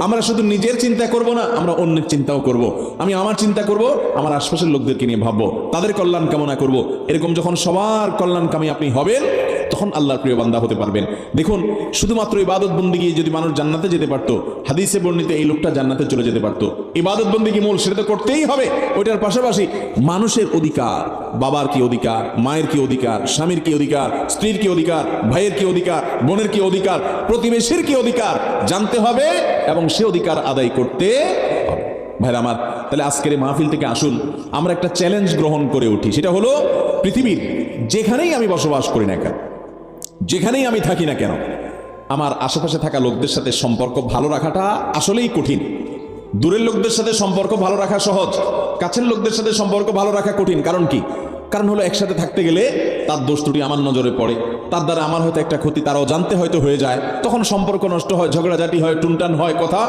আমরা শুধু নিজের চিন্তা করব না, আমরা অন্যের চিন্তাও করব। আমি আমার চিন্তা করব, আমার আশপাশের লোকদেরকে নিয়ে ভাববো, তাদের কল্যাণ কামনা করব। এরকম যখন সবার কল্যাণকামী আপনি হবেন, তখন আল্লাহর প্রিয় বান্দা হতে পারবেন। দেখুন, শুধুমাত্র ইবাদত বন্দিগি যদি মানুষ জান্নাতে যেতে পারতো, হাদিসে বর্ণিত এই লোকটা জান্নাতে চলে যেতে পারতো। ইবাদত বন্দিগি মূল, সেটা তো করতেই হবে। ওইটার পাশাপাশি মানুষের অধিকার, বাবার কি অধিকার, মায়ের কি অধিকার, স্বামীর কি অধিকার, স্ত্রীর কি অধিকার, ভাইয়ের কি অধিকার, বোনের কি অধিকার, প্রতিবেশীর কি অধিকার জানতে হবে এবং সে অধিকার আদায় করতে হবে। ভাইরা আমার, তাহলে আজকের এই মাহফিল থেকে আসুন আমরা একটা চ্যালেঞ্জ গ্রহণ করে উঠি। সেটা হলো, পৃথিবীর যেখানেই আমি বসবাস করি না কেন, যেখানেই আমি থাকি না কেন, আমার আশেপাশে থাকা লোকদের সাথে সম্পর্ক ভালো রাখাটা আসলেই কঠিন। দূরের লোকদের সাথে সম্পর্ক ভালো রাখা সহজ, কাছের লোকদের সাথে সম্পর্ক ভালো রাখা কঠিন। কারণ কি? কারণ হলো, একসাথে থাকতে গেলে তার দোষ ত্রুটি আমার নজরে পড়ে, তার দ্বারা আমার হয়তো একটা ক্ষতি তারাও জানতে হয়তো হয়ে যায়, তখন সম্পর্ক নষ্ট হয়, ঝগড়াঝাটি হয়, টুনটান হয়, কথা